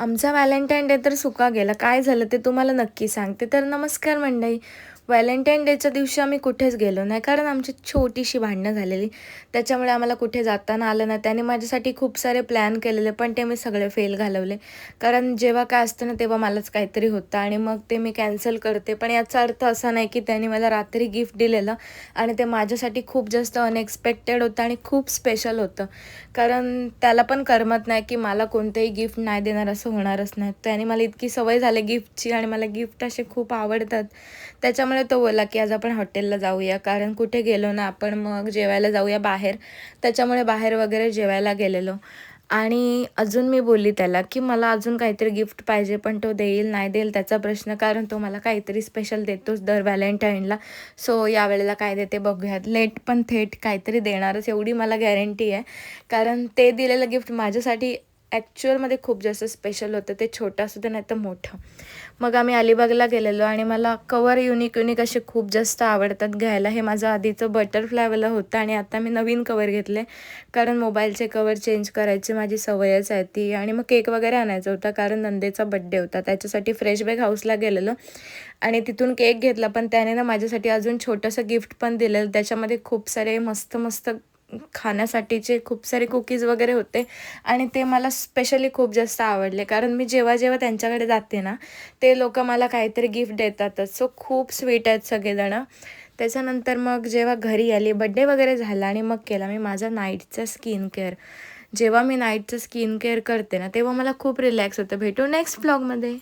आमचा Valentine day तर सुका गेला. काय झालं ते तुम्हाला नक्की सांगते. तर नमस्कार मंडळी. व्हॅलेंटाईन डेच्या दिवशी आम्ही कुठेच गेलो नाही, कारण आमची छोटीशी भांडणं झालेली. त्याच्यामुळे आम्हाला कुठे जाताना आलं नाही. त्याने माझ्यासाठी खूप सारे प्लॅन केलेले, पण ते मी सगळे फेल घालवले. कारण जेव्हा काय असतं ना, तेव्हा मलाच काहीतरी होतं आणि मग ते मी कॅन्सल करते. पण याचा अर्थ असा नाही की त्याने मला रात्री गिफ्ट दिलेलं आणि ते माझ्यासाठी खूप जास्त अनएक्सपेक्टेड होतं आणि खूप स्पेशल होतं. कारण त्याला पण करमत नाही की मला कोणतेही गिफ्ट नाही देणार, असं होणारच नाही. त्याने मला इतकी सवय झाली गिफ्टची आणि मला गिफ्ट असे खूप आवडतात. त्याच्यामुळे तो बोलला की आज आपण हॉटेलला जाऊया, कारण कुठे गेलो ना आपण, मग जेवायला जाऊया बाहेर. त्याच्यामुळे बाहेर वगैरे जेवायला गेलेलो. आणि अजून मी बोलली त्याला की मला अजून काहीतरी गिफ्ट पाहिजे, पण तो देईल नाही देईल त्याचा प्रश्न, कारण तो मला काहीतरी स्पेशल देतोच दर व्हॅलेंटाईनला. सो यावेळेला काय देते बघूयात. लेट पण थेट काहीतरी देणारच, एवढी मला गॅरंटी आहे. कारण ते दिलेलं गिफ्ट माझ्यासाठी ॲक्च्युअलमध्ये खूप जास्त स्पेशल होतं. ते छोटं असू दे नाही तर मोठं. मग आम्ही अलिबागला गेलेलो आणि मला कवर युनिक युनिक असे खूप जास्त आवडतात घ्यायला. हे माझं आधीचं बटरफ्लायवालं होतं आणि आता मी नवीन कवर घेतले, कारण मोबाईलचे कवर चेंज करायची माझी सवयच आहे ती. आणि मग केक वगैरे आणायचा होता, कारण नंदेचा बड्डे होता. त्याच्यासाठी फ्रेश बॅग हाऊसला गेलेलो आणि तिथून केक घेतला. पण त्याने ना माझ्यासाठी अजून छोटंसं गिफ्ट पण दिलेलं. त्याच्यामध्ये खूप सारे मस्त मस्त खाण्यासाठीचे खूप सारे कुकीज वगैरे होते आणि ते मला स्पेशली खूप जास्त आवडले. कारण मी जेव्हा जेव्हा त्यांच्याकडे जाते ना, ते लोकं मला काहीतरी गिफ्ट देतातच. सो खूप स्वीट आहेत सगळेजणं. त्याच्यानंतर मग जेव्हा घरी आली, बड्डे वगैरे झाला आणि मग केला मी माझा नाईटचा स्किन केअर. जेव्हा मी नाईटचं स्किन केअर करते ना, तेव्हा मला खूप रिलॅक्स होतं. भेटू नेक्स्ट व्लॉगमध्ये.